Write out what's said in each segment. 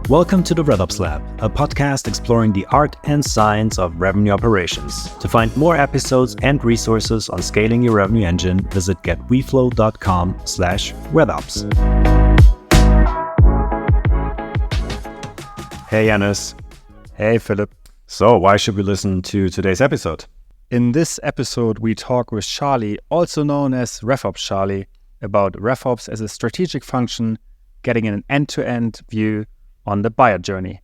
Welcome to the RevOps Lab, a podcast exploring the art and science of revenue operations. To find more episodes and resources on scaling your revenue engine, visit getweflow.com/RevOps. Hey, Yannis. Hey, Philip. So, why should we listen to today's episode? In this episode, we talk with Charlie, also known as RevOps Charlie, about RevOps as a strategic function, getting an end-to-end view on the buyer journey.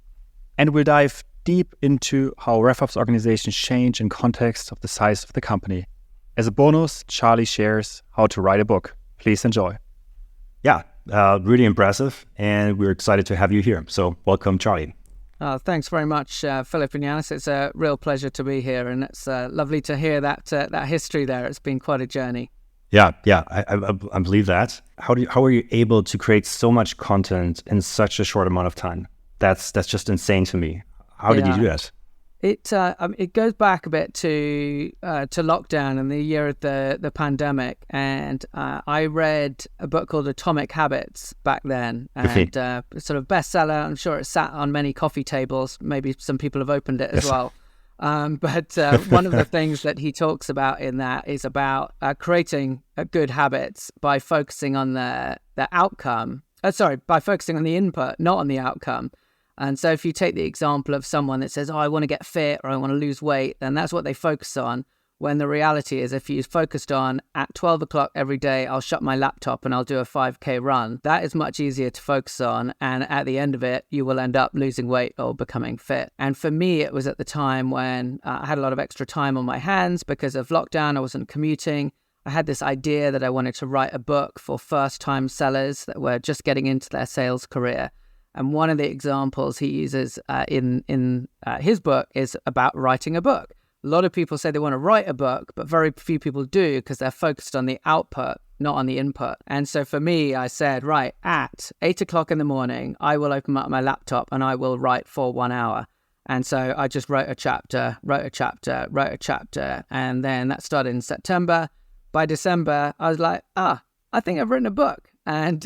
And we'll dive deep into how RevOps organizations change in context of the size of the company. As a bonus, Charlie shares how to write a book. Please enjoy. Yeah, really impressive, and we're excited to have you here. So welcome, Charlie. Thanks very much, Philip and Yannis. It's a real pleasure to be here, and it's lovely to hear that history there. It's been quite a journey. Yeah, I believe that. How are you able to create so much content in such a short amount of time? That's just insane to me. How did you do that? It goes back a bit to lockdown and the year of the pandemic, and I read a book called Atomic Habits back then, and sort of bestseller. I'm sure it sat on many coffee tables. Maybe some people have opened it as well. But one of the things that he talks about in that is about creating good habits by focusing on the outcome. By focusing on the input, not on the outcome. And so if you take the example of someone that says, I want to get fit or I want to lose weight, then that's what they focus on. When the reality is, if you focused on at 12 o'clock every day, I'll shut my laptop and I'll do a 5K run, that is much easier to focus on. And at the end of it, you will end up losing weight or becoming fit. And for me, it was at the time when I had a lot of extra time on my hands because of lockdown. I wasn't commuting. I had this idea that I wanted to write a book for first-time sellers that were just getting into their sales career. And one of the examples he uses in his book is about writing a book. A lot of people say they want to write a book, but very few people do because they're focused on the output, not on the input. And so for me, I said, right, at 8 o'clock in the morning, I will open up my laptop and I will write for 1 hour. And so I just wrote a chapter. And then that started in September. By December, I was like, I think I've written a book. And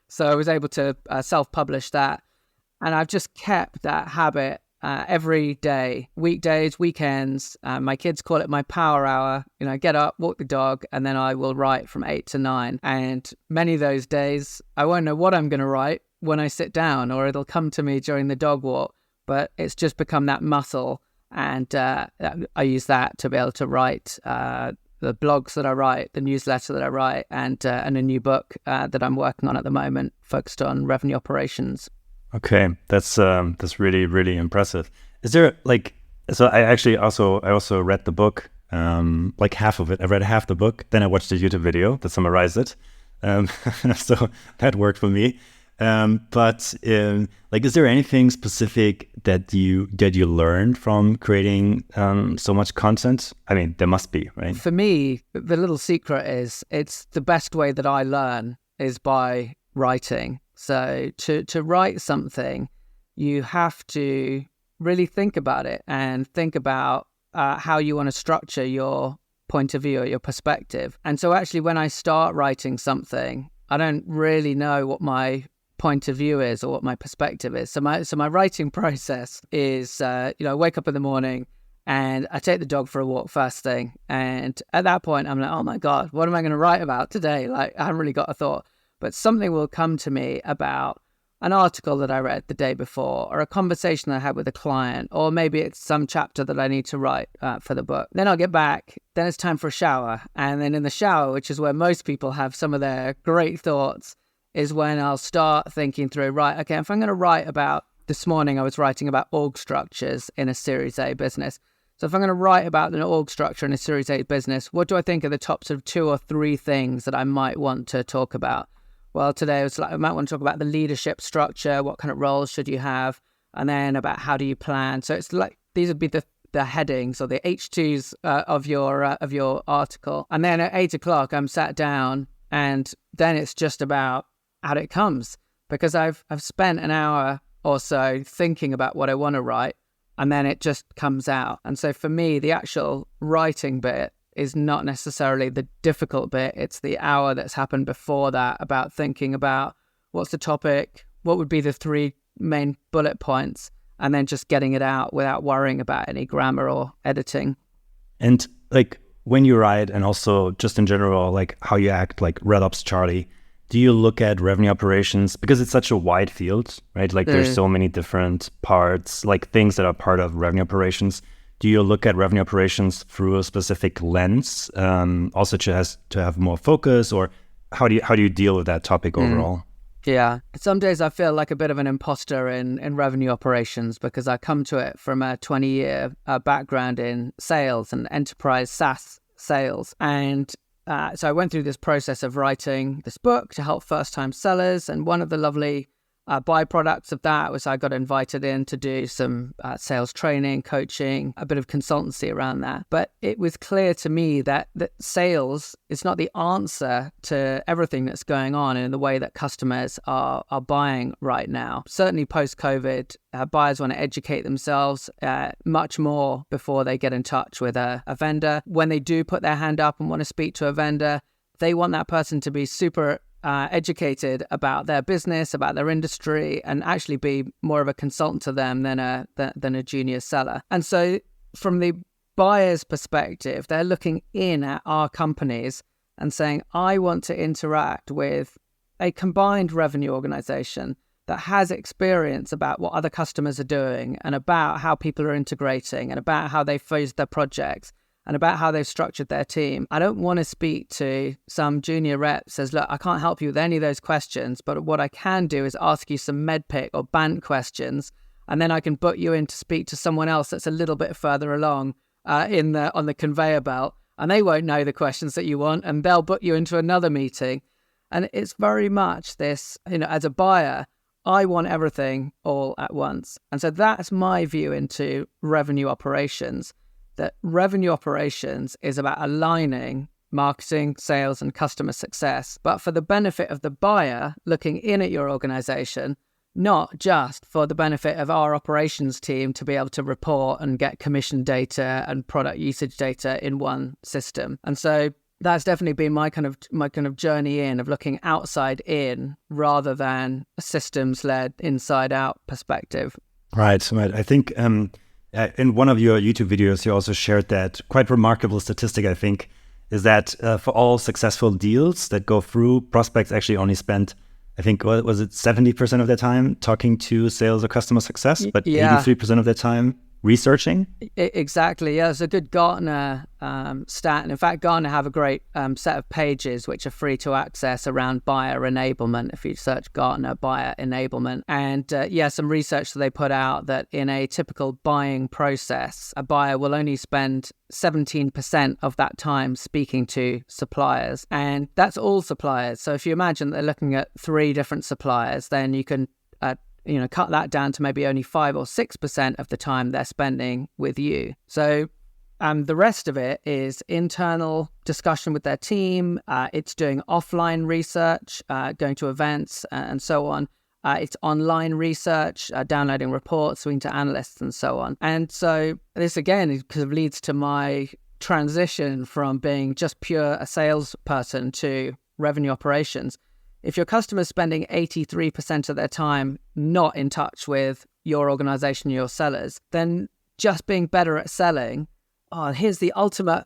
so I was able to self-publish that. And I've just kept that habit every day, weekdays, weekends. My kids call it my power hour. Get up, walk the dog, and then I will write from 8 to 9. And many of those days, I won't know what I'm going to write when I sit down, or it'll come to me during the dog walk. But it's just become that muscle. And I use that to be able to write the blogs that I write, the newsletter that I write, and a new book that I'm working on at the moment, focused on revenue operations. Okay, that's really, really impressive. Is there so I also read the book, like half of it. I read half the book, then I watched a YouTube video that summarized it. So that worked for me. But is there anything specific that you learned from creating so much content? I mean, there must be, right? For me, the little secret is it's the best way that I learn is by writing. So to write something, you have to really think about it and think about how you want to structure your point of view or your perspective. And so actually when I start writing something, I don't really know what my point of view is or what my perspective is. So my writing process is, I wake up in the morning and I take the dog for a walk first thing. And at that point, I'm like, oh my God, what am I going to write about today? I haven't really got a thought. But something will come to me about an article that I read the day before, or a conversation that I had with a client, or maybe it's some chapter that I need to write for the book. Then I'll get back. Then it's time for a shower. And then in the shower, which is where most people have some of their great thoughts, is when I'll start thinking through, right, okay, if I'm going to write about, this morning I was writing about org structures in a Series A business. So if I'm going to write about an org structure in a Series A business, what do I think are the top sort of 2 or 3 things that I might want to talk about? Well, today I might want to talk about the leadership structure. What kind of roles should you have? And then about how do you plan? So it's like these would be the headings or the H2s of your article. And then at 8 o'clock, I'm sat down, and then it's just about how it comes, because I've spent an hour or so thinking about what I want to write, and then it just comes out. And so for me, the actual writing bit is not necessarily the difficult bit. It's the hour that's happened before that about thinking about what's the topic, what would be the 3 main bullet points, and then just getting it out without worrying about any grammar or editing. And like when you write, and also just in general, like how you act, like RevOps Charlie, do you look at revenue operations, because it's such a wide field, right? Like there's so many different parts, like things that are part of revenue operations. Do you look at revenue operations through a specific lens, also to have more focus, or how do you deal with that topic overall? Yeah. Some days I feel like a bit of an imposter in revenue operations, because I come to it from a 20-year background in sales and enterprise SaaS sales. And so I went through this process of writing this book to help first-time sellers. And one of the lovely byproducts of that was I got invited in to do some sales training, coaching, a bit of consultancy around that. But it was clear to me that sales is not the answer to everything that's going on in the way that customers are buying right now. Certainly post-COVID, buyers want to educate themselves much more before they get in touch with a vendor. When they do put their hand up and want to speak to a vendor, they want that person to be super educated about their business, about their industry, and actually be more of a consultant to them than a junior seller. And so from the buyer's perspective, they're looking in at our companies and saying, I want to interact with a combined revenue organization that has experience about what other customers are doing, and about how people are integrating, and about how they phased their projects, and about how they've structured their team. I don't want to speak to some junior rep that says, look, I can't help you with any of those questions, but what I can do is ask you some medpick or BANT questions, and then I can book you in to speak to someone else that's a little bit further along on the conveyor belt, and they won't know the questions that you want, and they'll book you into another meeting. And it's very much this, as a buyer, I want everything all at once. And so that's my view into revenue operations. That revenue operations is about aligning marketing, sales, and customer success, but for the benefit of the buyer looking in at your organization, not just for the benefit of our operations team to be able to report and get commission data and product usage data in one system. And so that's definitely been my kind of journey of looking outside in rather than a systems-led inside-out perspective. Right. I think in one of your YouTube videos, you also shared that quite remarkable statistic, I think, is that for all successful deals that go through, prospects actually only spend, I think, what was it, 70% of their time talking to sales or customer success, but 83% of their time researching? Exactly. Yeah, it's a good Gartner stat. And in fact, Gartner have a great set of pages which are free to access around buyer enablement. If you search Gartner buyer enablement, and some research that they put out that in a typical buying process, a buyer will only spend 17% of that time speaking to suppliers, and that's all suppliers. So if you imagine they're looking at 3 different suppliers, then you can cut that down to maybe only 5 or 6% of the time they're spending with you. So the rest of it is internal discussion with their team. It's doing offline research, going to events and so on. It's online research, downloading reports, speaking to analysts and so on. And so this, again, kind of leads to my transition from being just pure a salesperson to revenue operations. If your customer's spending 83% of their time not in touch with your organization, your sellers, then just being better at selling, here's the ultimate,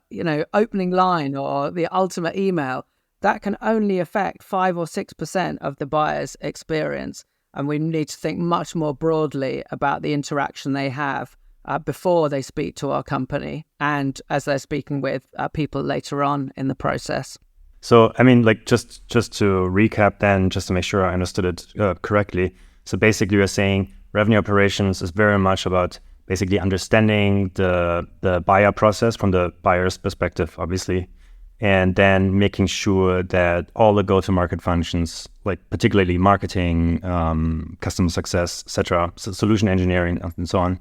opening line or the ultimate email, that can only affect 5 or 6% of the buyer's experience. And we need to think much more broadly about the interaction they have before they speak to our company and as they're speaking with people later on in the process. So, I mean, like just to recap then, just to make sure I understood it correctly. So basically you're saying revenue operations is very much about basically understanding the buyer process from the buyer's perspective, obviously, and then making sure that all the go-to-market functions, like particularly marketing, customer success, etc., solution engineering, and so on,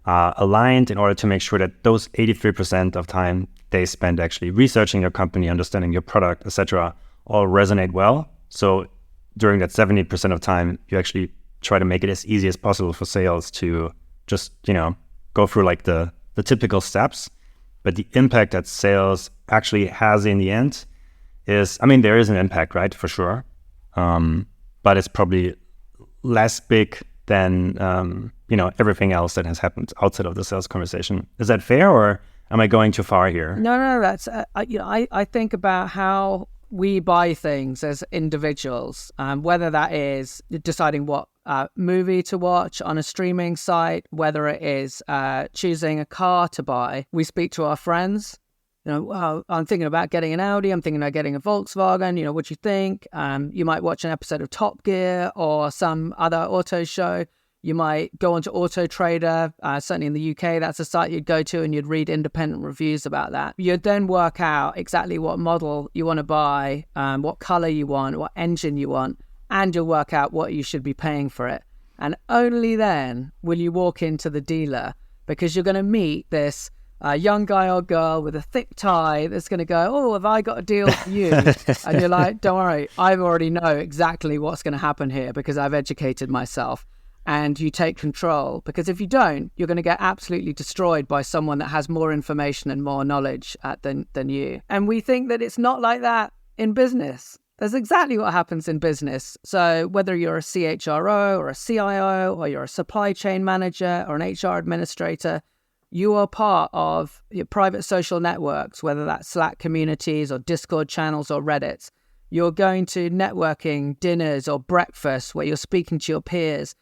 are aligned in order to make sure that those 83% of time they spend actually researching your company, understanding your product, etc., all resonate well. So during that 70% of time, you actually try to make it as easy as possible for sales to just, go through like the typical steps. But the impact that sales actually has in the end is, there is an impact, right? For sure. But it's probably less big than everything else that has happened outside of the sales conversation. Is that fair, or am I going too far here? No, that's I think about how we buy things as individuals, whether that is deciding what movie to watch on a streaming site, whether it is choosing a car to buy. We speak to our friends. I'm thinking about getting an Audi. I'm thinking about getting a Volkswagen. What do you think? You might watch an episode of Top Gear or some other auto show. You might go onto Auto Trader. Certainly in the UK, that's a site you'd go to, and you'd read independent reviews about that. You'd then work out exactly what model you want to buy, what color you want, what engine you want, and you'll work out what you should be paying for it. And only then will you walk into the dealer, because you're going to meet this young guy or girl with a thick tie that's going to go, oh, have I got a deal for you? And you're like, don't worry, I already know exactly what's going to happen here because I've educated myself. And you take control, because if you don't, you're going to get absolutely destroyed by someone that has more information and more knowledge than you. And we think that it's not like that in business. That's exactly what happens in business. So whether you're a CHRO or a CIO, or you're a supply chain manager or an HR administrator, you are part of your private social networks, whether that's Slack communities or Discord channels or Reddits. You're going to networking dinners or breakfasts where you're speaking to your peers.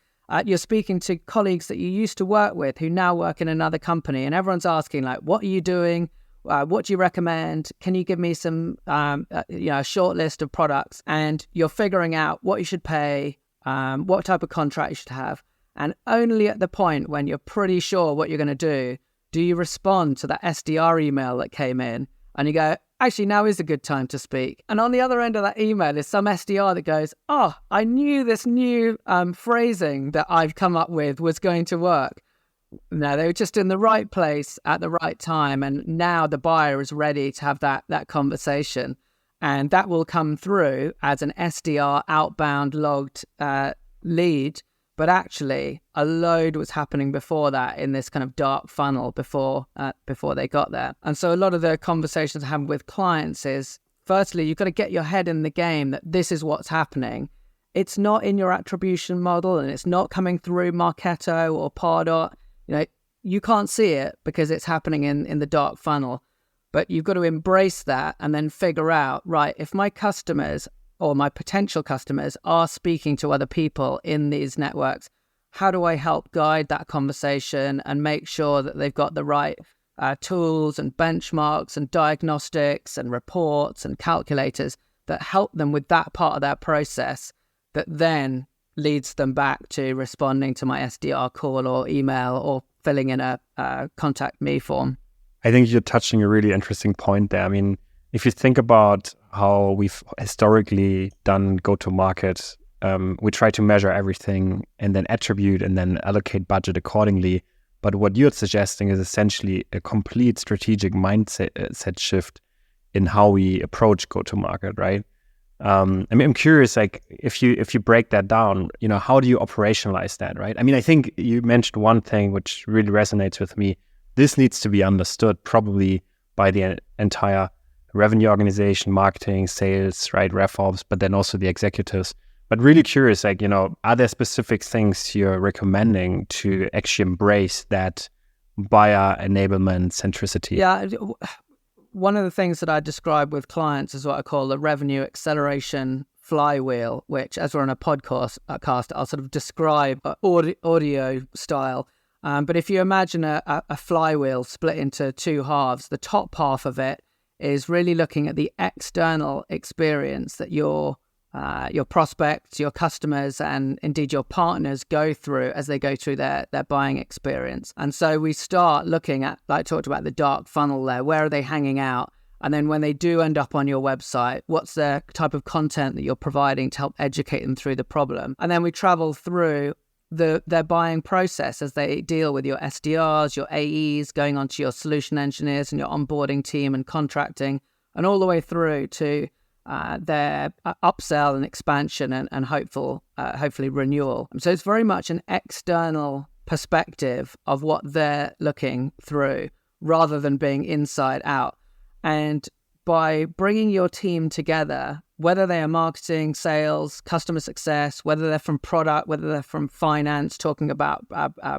You're speaking to colleagues that you used to work with who now work in another company, and everyone's asking, like, what are you doing? What do you recommend? Can you give me some, a short list of products? And you're figuring out what you should pay, what type of contract you should have. And only at the point when you're pretty sure what you're going to do you respond to that SDR email that came in, and you go, actually, now is a good time to speak. And on the other end of that email is some SDR that goes, oh, I knew this new phrasing that I've come up with was going to work. No, they were just in the right place at the right time. And now the buyer is ready to have that conversation. And that will come through as an SDR outbound logged lead. But actually, a load was happening before that in this kind of dark funnel before they got there. And so a lot of the conversations I have with clients is, firstly, you've got to get your head in the game that this is what's happening. It's not in your attribution model, and it's not coming through Marketo or Pardot. You can't see it because it's happening in the dark funnel. But you've got to embrace that and then figure out, right, if my customers or my potential customers are speaking to other people in these networks, how do I help guide that conversation and make sure that they've got the right tools and benchmarks and diagnostics and reports and calculators that help them with that part of their process that then leads them back to responding to my SDR call or email or filling in a contact me form. I think you're touching a really interesting point there. I mean, if you think about how we've historically done go-to-market, we try to measure everything and then attribute and then allocate budget accordingly. But what you're suggesting is essentially a complete strategic mindset shift in how we approach go-to-market, right? I'm curious, like, if you break that down, how do you operationalize that, right? I mean, I think you mentioned one thing which really resonates with me. This needs to be understood probably by the entire revenue organization, marketing, sales, right, RevOps, but then also the executives. But really curious, like, are there specific things you're recommending to actually embrace that buyer enablement centricity? Yeah, one of the things that I describe with clients is what I call the revenue acceleration flywheel, which, as we're on a podcast, I'll sort of describe audio style. But if you imagine a flywheel split into two halves, the top half of it is really looking at the external experience that your prospects, your customers, and indeed your partners go through as they go through their buying experience. And so we start looking at, like I talked about, the dark funnel there. Where are they hanging out? And then when they do end up on your website, what's the type of content that you're providing to help educate them through the problem? And then we travel through their buying process as they deal with your SDRs, your AEs, going on to your solution engineers and your onboarding team and contracting, and all the way through to their upsell and expansion and hopefully renewal. So it's very much an external perspective of what they're looking through rather than being inside out. And by bringing your team together, whether they are marketing, sales, customer success, whether they're from product, whether they're from finance, talking about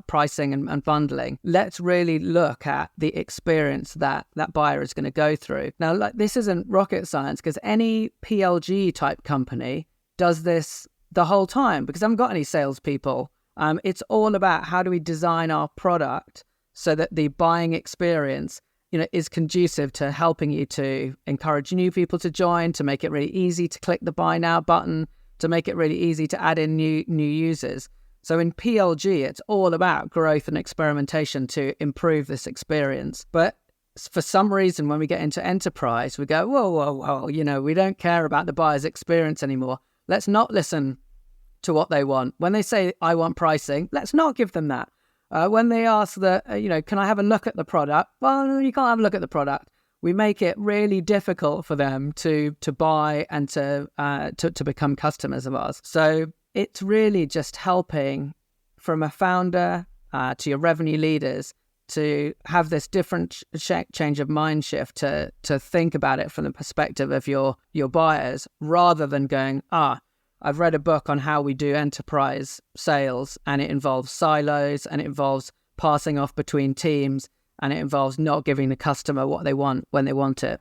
pricing and bundling, let's really look at the experience that buyer is going to go through. Now, like, this isn't rocket science, because any PLG type company does this the whole time, because I haven't got any salespeople. It's all about how do we design our product so that the buying experience, is conducive to helping you to encourage new people to join, to make it really easy to click the buy now button, to make it really easy to add in new users. So in PLG, it's all about growth and experimentation to improve this experience. But for some reason, when we get into enterprise, we go, whoa, we don't care about the buyer's experience anymore. Let's not listen to what they want. When they say, I want pricing, let's not give them that. When they ask can I have a look at the product? Well, you can't have a look at the product. We make it really difficult for them to buy and to become customers of ours. So it's really just helping from a founder to your revenue leaders to have this different change of mind shift to think about it from the perspective of your buyers, rather than going, I've read a book on how we do enterprise sales, and it involves silos, and it involves passing off between teams, and it involves not giving the customer what they want when they want it.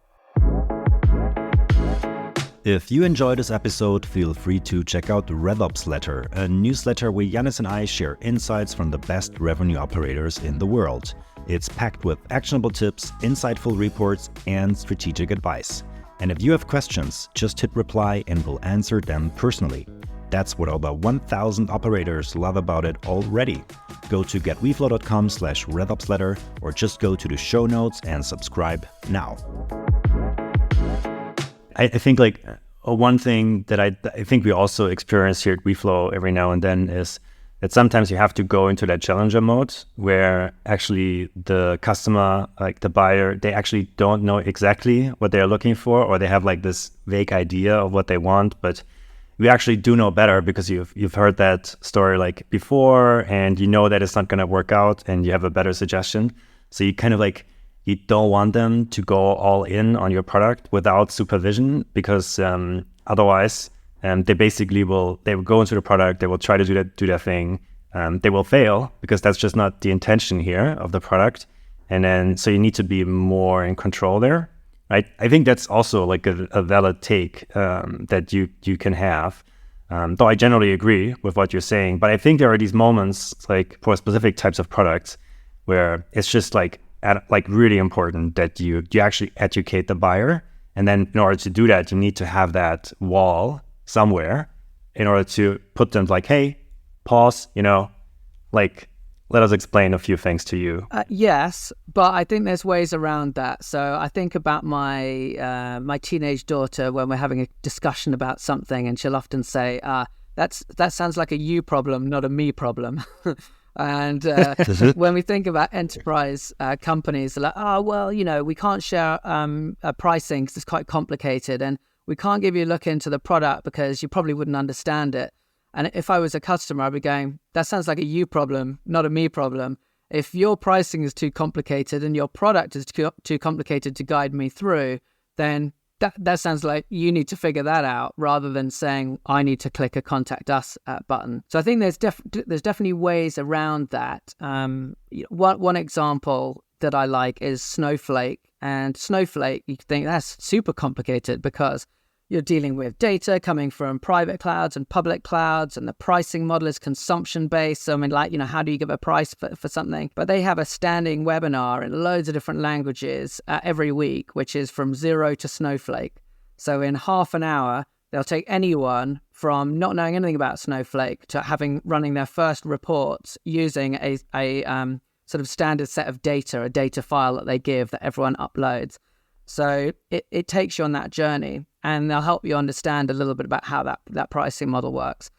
If you enjoyed this episode, feel free to check out the RevOps letter, a newsletter where Yannis and I share insights from the best revenue operators in the world. It's packed with actionable tips, insightful reports, and strategic advice. And if you have questions, just hit reply and we'll answer them personally. That's what over 1,000 operators love about it already. Go to getweflow.com/RevOps letter, or just go to the show notes and subscribe now. I think one thing that I think we also experience here at Weflow every now and then is that sometimes you have to go into that challenger mode where actually the customer, like the buyer, they actually don't know exactly what they're looking for, or they have like this vague idea of what they want, but we actually do know better because you've heard that story like before, and you know that it's not going to work out, and you have a better suggestion. So you kind of you don't want them to go all in on your product without supervision, because otherwise they basically will go into the product, they will try to do their thing, they will fail because that's just not the intention here of the product. And then so you need to be more in control there, right? I think that's also like a valid take that you can have. Though I generally agree with what you're saying, but I think there are these moments like for specific types of products where it's just really important that you actually educate the buyer. And then in order to do that, you need to have that wall somewhere in order to put them like, hey, pause, let us explain a few things to you. Yes, but I think there's ways around that. So I think about my teenage daughter when we're having a discussion about something, and she'll often say, that sounds like a you problem, not a me problem. And when we think about enterprise companies, they're like, we can't share pricing because it's quite complicated, and we can't give you a look into the product because you probably wouldn't understand it. And if I was a customer, I'd be going, that sounds like a you problem, not a me problem. If your pricing is too complicated and your product is too complicated to guide me through, then that sounds like you need to figure that out, rather than saying I need to click a contact us button. So I think there's definitely ways around that. One example that I like is Snowflake. And Snowflake, you think that's super complicated because you're dealing with data coming from private clouds and public clouds, and the pricing model is consumption-based. So, how do you give a price for something? But they have a standing webinar in loads of different languages every week, which is from zero to Snowflake. So in half an hour, they'll take anyone from not knowing anything about Snowflake to running their first reports using a sort of standard set of data, a data file that they give that everyone uploads. So it takes you on that journey, and they'll help you understand a little bit about how that pricing model works.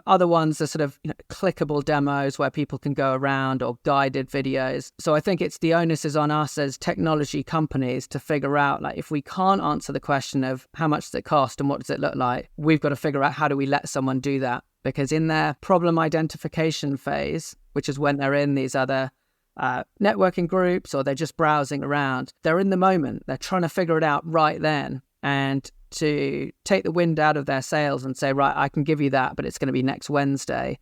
Other ones are sort of clickable demos where people can go around, or guided videos. So I think the onus is on us as technology companies to figure out, if we can't answer the question of how much does it cost and what does it look like, we've got to figure out how do we let someone do that. Because in their problem identification phase, which is when they're in these other networking groups or they're just browsing around, they're in the moment, they're trying to figure it out right then. And to take the wind out of their sails and say, right, I can give you that, but it's going to be next Wednesday,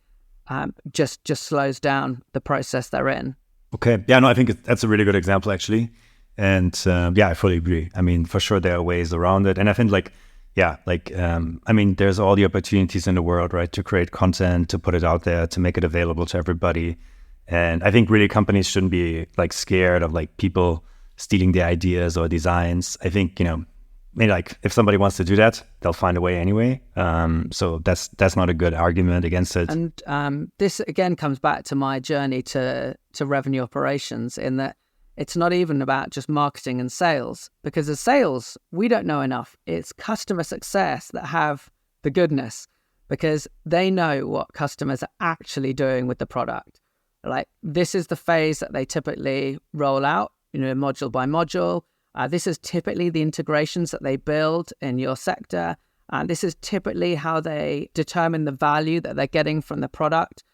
just slows down the process they're in. Okay. Yeah, no, I think that's a really good example, actually. And I fully agree. I mean, for sure, there are ways around it. And I think there's all the opportunities in the world, right, to create content, to put it out there, to make it available to everybody. And I think really companies shouldn't be like scared of like people stealing their ideas or designs. I think, maybe like if somebody wants to do that, they'll find a way anyway. So that's not a good argument against it. And this again comes back to my journey to revenue operations, in that it's not even about just marketing and sales, because as sales, we don't know enough. It's customer success that have the goodness, because they know what customers are actually doing with the product. Like, this is the phase that they typically roll out, module by module. This is typically the integrations that they build in your sector. This is typically how they determine the value that they're getting from the product.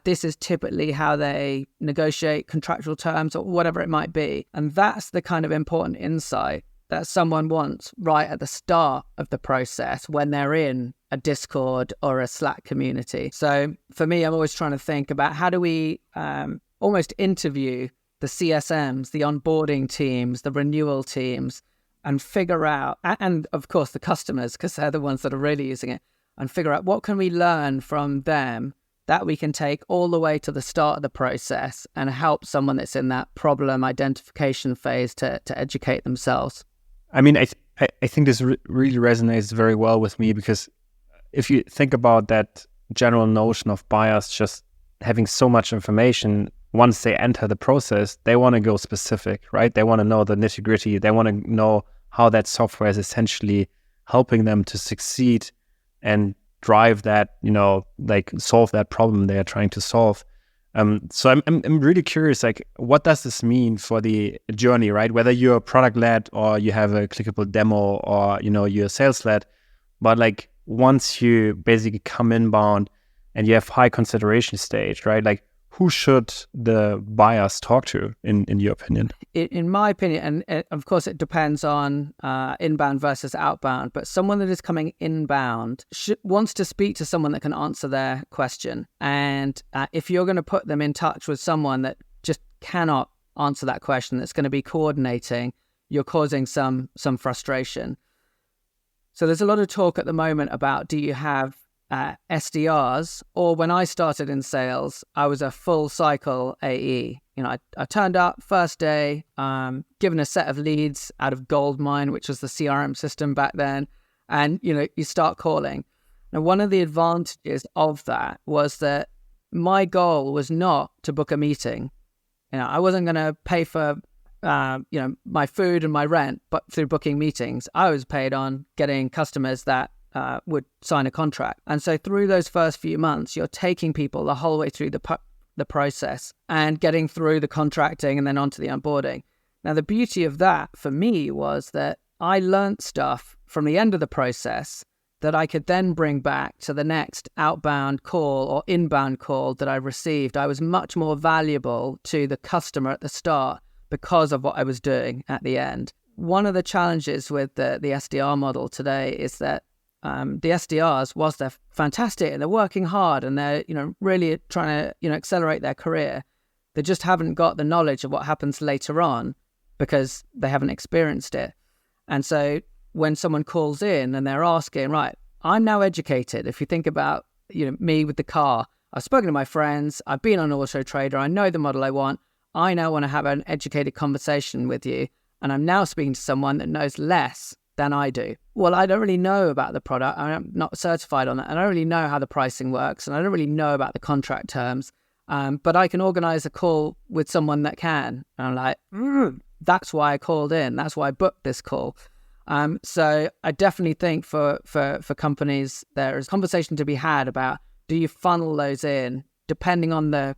This is typically how they negotiate contractual terms or whatever it might be. And that's the kind of important insight that someone wants right at the start of the process when they're in a Discord or a Slack community. So for me, I'm always trying to think about how do we almost interview the CSMs, the onboarding teams, the renewal teams, and figure out, and of course the customers, because they're the ones that are really using it, and figure out what can we learn from them that we can take all the way to the start of the process and help someone that's in that problem identification phase to educate themselves. I mean, I think this really resonates very well with me, because if you think about that general notion of buyers just having so much information, once they enter the process, they want to go specific, right? They want to know the nitty-gritty. They want to know how that software is essentially helping them to succeed and drive that, solve that problem they are trying to solve. So I'm really curious, like, what does this mean for the journey, right? Whether you're product-led or you have a clickable demo or, you're sales-led, but like once you basically come inbound and you have high consideration stage, right? Like, who should the buyers talk to, in your opinion? In my opinion, and of course it depends on inbound versus outbound, but someone that is coming inbound wants to speak to someone that can answer their question. And if you're going to put them in touch with someone that just cannot answer that question, that's going to be coordinating, you're causing some frustration. So there's a lot of talk at the moment about, do you have SDRs, or when I started in sales, I was a full cycle AE. I turned up first day, given a set of leads out of Goldmine, which was the CRM system back then, and you start calling. Now, one of the advantages of that was that my goal was not to book a meeting. I wasn't going to pay for my food and my rent, but through booking meetings, I was paid on getting customers that would sign a contract. And so through those first few months, you're taking people the whole way through the process and getting through the contracting and then onto the onboarding. Now, the beauty of that for me was that I learned stuff from the end of the process that I could then bring back to the next outbound call or inbound call that I received. I was much more valuable to the customer at the start because of what I was doing at the end. One of the challenges with the SDR model today is that the SDRs, whilst they're fantastic and they're working hard and they're really trying to accelerate their career, they just haven't got the knowledge of what happens later on because they haven't experienced it. And so when someone calls in and they're asking, right, I'm now educated. If you think about me with the car, I've spoken to my friends, I've been on Auto Trader, I know the model I want. I now want to have an educated conversation with you, and I'm now speaking to someone that knows less than I do. Well, I don't really know about the product. I'm not certified on that. I don't really know how the pricing works, and I don't really know about the contract terms. But I can organize a call with someone that can. And I'm like, that's why I called in. That's why I booked this call. So I definitely think for companies, there is conversation to be had about, do you funnel those in depending on the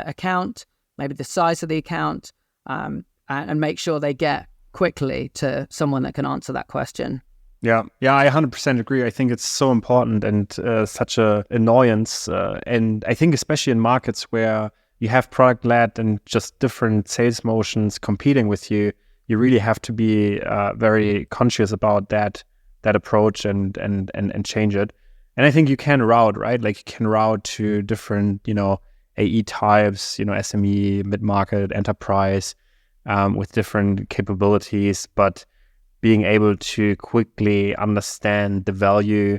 account, maybe the size of the account, and make sure they get quickly to someone that can answer that question. Yeah, I 100% agree. I think it's so important and such a annoyance. And I think especially in markets where you have product-led and just different sales motions competing with you, you really have to be very conscious about that that approach and change it. And I think you can route, right? Like you can route to different, AE types, SME, mid-market, enterprise, with different capabilities, but being able to quickly understand the value.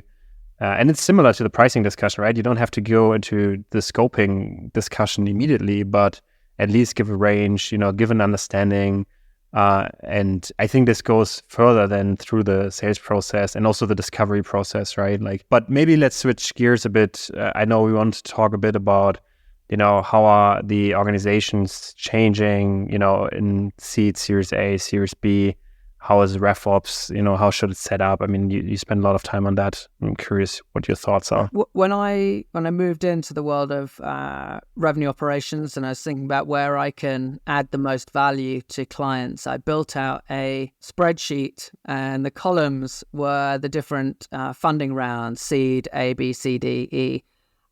And it's similar to the pricing discussion, right? You don't have to go into the scoping discussion immediately, but at least give a range, give an understanding. And I think this goes further than through the sales process and also the discovery process, right? But maybe let's switch gears a bit. I know we want to talk a bit about, how are the organizations changing, in seed, Series A, Series B? How is RevOps? How should it set up? I mean, you spend a lot of time on that. I'm curious what your thoughts are. When I moved into the world of revenue operations and I was thinking about where I can add the most value to clients, I built out a spreadsheet, and the columns were the different funding rounds, seed, A, B, C, D, E.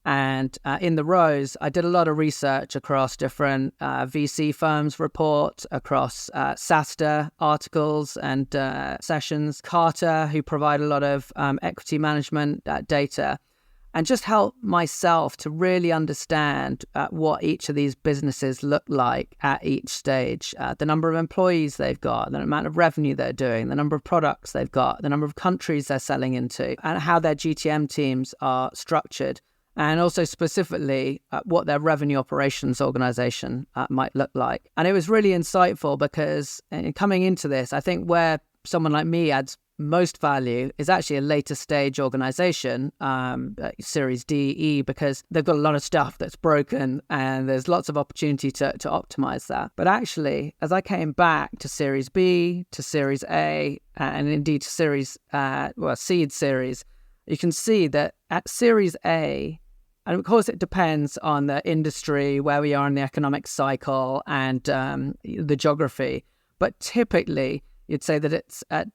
And in the rows, I did a lot of research across different VC firms' reports, across SaaStr articles and sessions, Carter, who provide a lot of equity management data, and just help myself to really understand what each of these businesses look like at each stage, the number of employees they've got, the amount of revenue they're doing, the number of products they've got, the number of countries they're selling into, and how their GTM teams are structured. And also specifically what their revenue operations organization might look like. And it was really insightful because coming into this, I think where someone like me adds most value is actually a later stage organization, Series D, E, because they've got a lot of stuff that's broken and there's lots of opportunity to optimize that. But actually, as I came back to Series B, to Series A, and indeed to seed series, you can see that at Series A, and of course, it depends on the industry, where we are in the economic cycle, and the geography. But typically, you'd say that it's at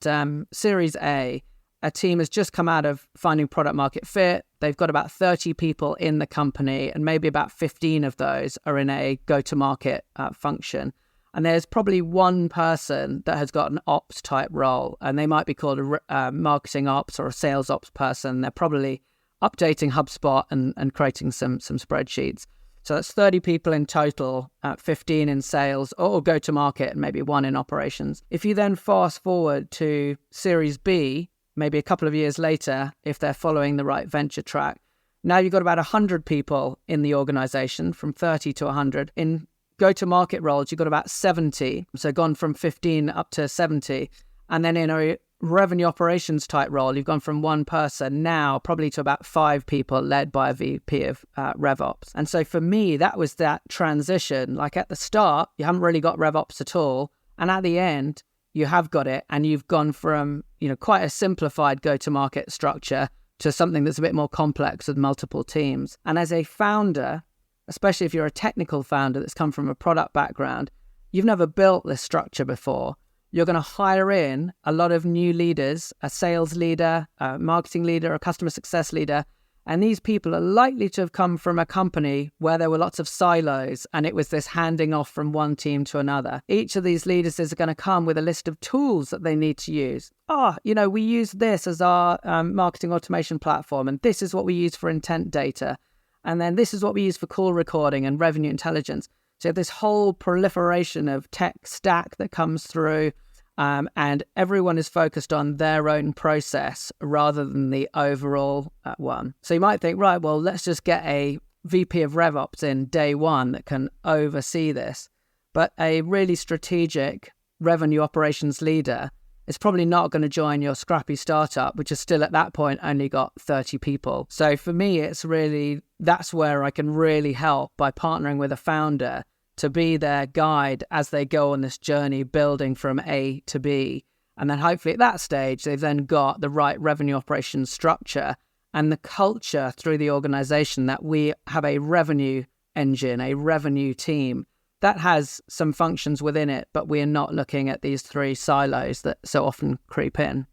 Series A, a team has just come out of finding product market fit. They've got about 30 people in the company, and maybe about 15 of those are in a go-to-market function. And there's probably one person that has got an ops type role, and they might be called a marketing ops or a sales ops person. They're probably updating HubSpot and creating some spreadsheets. So that's 30 people in total, 15 in sales or go-to-market, and maybe one in operations. If you then fast forward to Series B, maybe a couple of years later, if they're following the right venture track, now you've got about 100 people in the organization, from 30 to 100. In go-to-market roles, you've got about 70, so gone from 15 up to 70. And then in a revenue operations type role, you've gone from one person now probably to about 5 people led by a VP of RevOps. And so for me, that was that transition. Like at the start, you haven't really got RevOps at all. And at the end, you have got it. And you've gone from, quite a simplified go-to-market structure to something that's a bit more complex with multiple teams. And as a founder, especially if you're a technical founder that's come from a product background, you've never built this structure before. You're going to hire in a lot of new leaders, a sales leader, a marketing leader, a customer success leader. And these people are likely to have come from a company where there were lots of silos and it was this handing off from one team to another. Each of these leaders is going to come with a list of tools that they need to use. We use this as our marketing automation platform, and this is what we use for intent data. And then this is what we use for call recording and revenue intelligence. So this whole proliferation of tech stack that comes through, and everyone is focused on their own process rather than the overall one. So you might think, right, well, let's just get a VP of RevOps in day one that can oversee this. But a really strategic revenue operations leader is probably not going to join your scrappy startup, which is still at that point only got 30 people. So for me, it's really, that's where I can really help by partnering with a founder to be their guide as they go on this journey building from A to B. And then hopefully at that stage, they've then got the right revenue operations structure and the culture through the organization that we have a revenue engine, a revenue team that has some functions within it, but we're not looking at these 3 silos that so often creep in.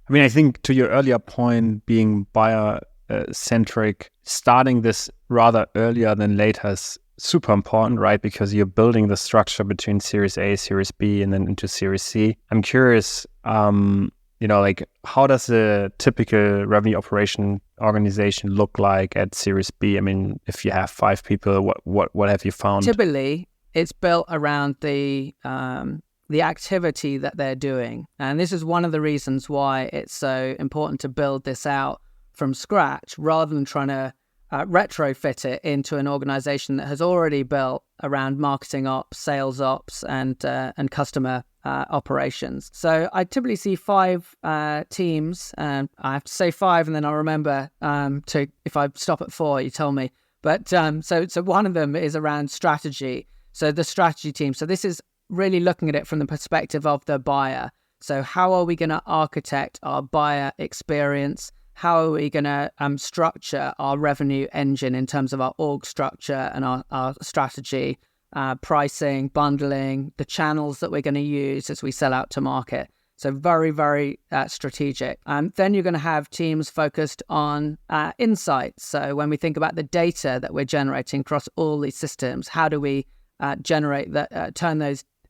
I mean, I think to your earlier point, being buyer-centric, starting this rather earlier than later is super important, right? Because you're building the structure between Series A, Series B, and then into Series C. I'm curious, like how does a typical revenue operation organization look like at Series B? I mean, if you have 5 people, what have you found? Typically, it's built around the activity that they're doing. And this is one of the reasons why it's so important to build this out from scratch rather than trying to retrofit it into an organization that has already built around marketing ops, sales ops, and customer operations. So I typically see 5 teams, and I have to say 5, and then I'll remember if I stop at 4, you tell me. But so one of them is around strategy. So the strategy team. So this is really looking at it from the perspective of the buyer. So how are we going to architect our buyer experience? How are we going to structure our revenue engine in terms of our org structure and our strategy, pricing, bundling, the channels that we're going to use as we sell out to market? So very, very strategic. Then you're going to have teams focused on insights. So when we think about the data that we're generating across all these systems, how do we generate that, turn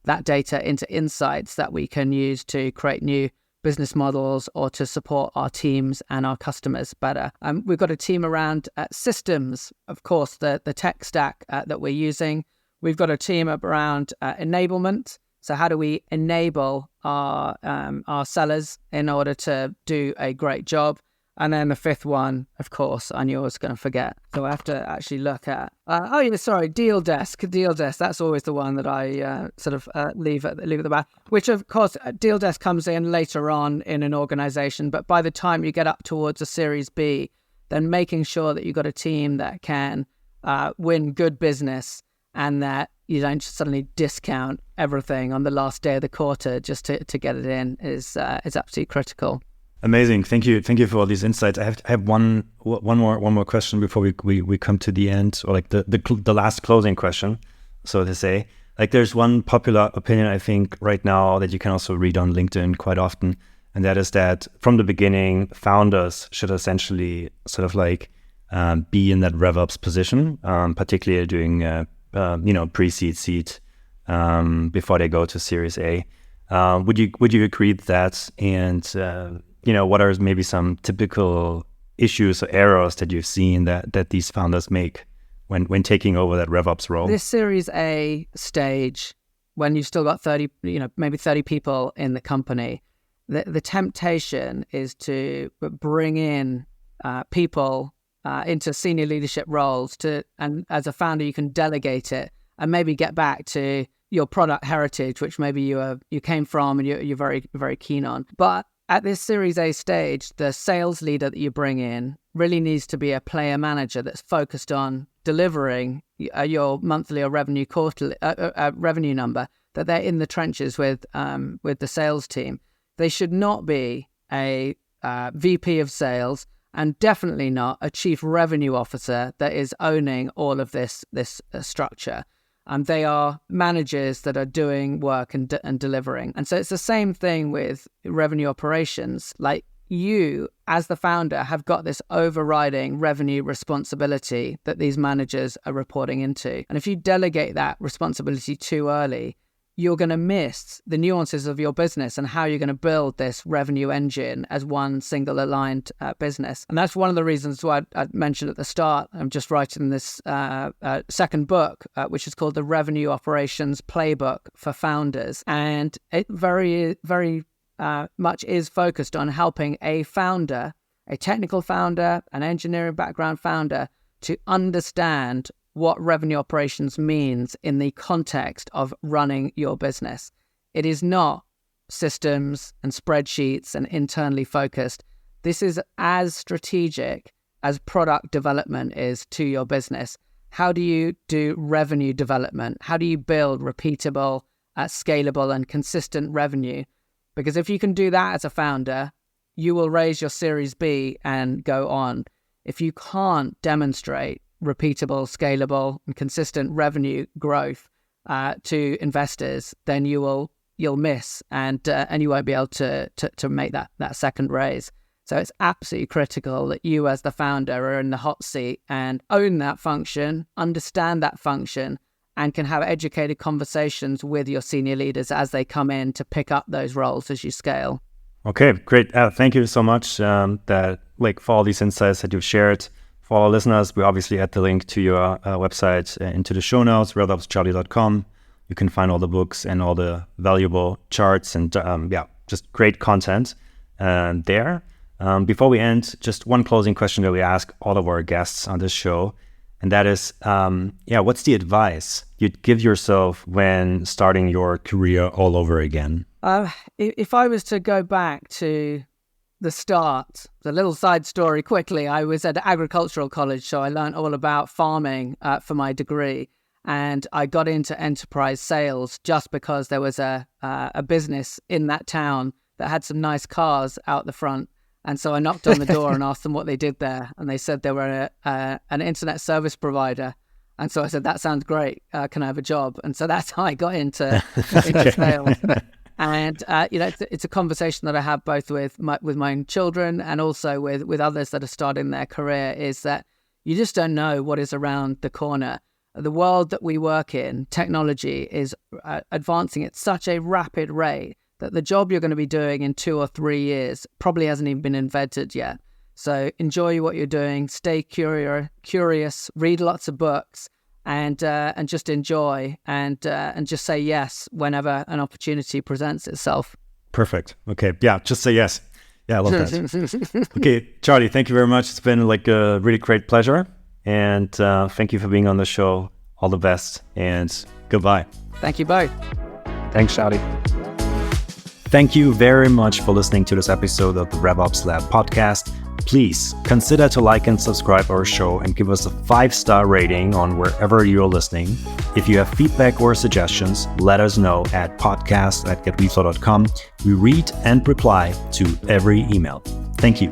that data into insights that we can use to create new business models or to support our teams and our customers better. We've got a team around systems, of course, the tech stack that we're using. We've got a team around enablement. So how do we enable our sellers in order to do a great job? And then the 5th one, of course, I knew I was going to forget. So I have to actually look at, deal desk. Deal desk, that's always the one that I leave at the back, which of course, deal desk comes in later on in an organization. But by the time you get up towards a Series B, then making sure that you've got a team that can win good business and that you don't suddenly discount everything on the last day of the quarter just to get it in is absolutely critical. Amazing. Thank you for all these insights. I have one more question before we come to the end, or like the last closing question, so to say. Like there's one popular opinion I think right now that you can also read on LinkedIn quite often, and that is that from the beginning, founders should essentially sort of like be in that RevOps position, particularly doing pre-seed, seed before they go to Series A. Would you agree with that? And what are maybe some typical issues or errors that you've seen that these founders make when taking over that RevOps role? This Series A stage, when you've still got 30 people in the company, the temptation is to bring in people into senior leadership roles and as a founder, you can delegate it and maybe get back to your product heritage, which maybe you came from and you're very, very keen on. But at this Series A stage, the sales leader that you bring in really needs to be a player manager that's focused on delivering your monthly or revenue number, that they're in the trenches with the sales team. They should not be a VP of sales and definitely not a chief revenue officer that is owning all of this structure. They are managers that are doing work and delivering. And so it's the same thing with revenue operations. Like you, as the founder, have got this overriding revenue responsibility that these managers are reporting into. And if you delegate that responsibility too early, you're going to miss the nuances of your business and how you're going to build this revenue engine as one single aligned business. And that's one of the reasons why I mentioned at the start, I'm just writing this second book, which is called the Revenue Operations Playbook for Founders. And it very, very much is focused on helping a founder, a technical founder, an engineering background founder, to understand what revenue operations means in the context of running your business. It is not systems and spreadsheets and internally focused. This is as strategic as product development is to your business. How do you do revenue development? How do you build repeatable, scalable and consistent revenue? Because if you can do that as a founder, you will raise your Series B and go on. If you can't demonstrate repeatable, scalable, and consistent revenue growth to investors, then you'll miss and you won't be able to make that second raise. So it's absolutely critical that you as the founder are in the hot seat and own that function, understand that function, and can have educated conversations with your senior leaders as they come in to pick up those roles as you scale. Okay, great. Thank you so much for all these insights that you've shared. For our listeners, we obviously add the link to your website into the show notes, RevOpsCharlie.com. You can find all the books and all the valuable charts and just great content there. Before we end, just one closing question that we ask all of our guests on this show, and that is, what's the advice you'd give yourself when starting your career all over again? If I was to go back to the start, the little side story quickly, I was at agricultural college, so I learned all about farming for my degree. And I got into enterprise sales just because there was a business in that town that had some nice cars out the front. And so I knocked on the door and asked them what they did there. And they said they were an internet service provider. And so I said, that sounds great. Can I have a job? And so that's how I got into sales. And, it's a conversation that I have both with my own children and also with others that are starting their career, is that you just don't know what is around the corner. The world that we work in, technology, is advancing at such a rapid rate that the job you're going to be doing in 2 or 3 years probably hasn't even been invented yet. So enjoy what you're doing, stay curious, read lots of books, and just enjoy and just say yes whenever an opportunity presents itself. Perfect. Okay. Yeah, just say yes. Yeah, I love that. Okay, Charlie, thank you very much. It's been a really great pleasure. And thank you for being on the show. All the best and goodbye. Thank you both. Thanks, Charlie. Thank you very much for listening to this episode of the RevOps Lab podcast. Please consider to like and subscribe our show and give us a 5-star rating on wherever you're listening. If you have feedback or suggestions, let us know at podcast@getweflow.com. We read and reply to every email. Thank you.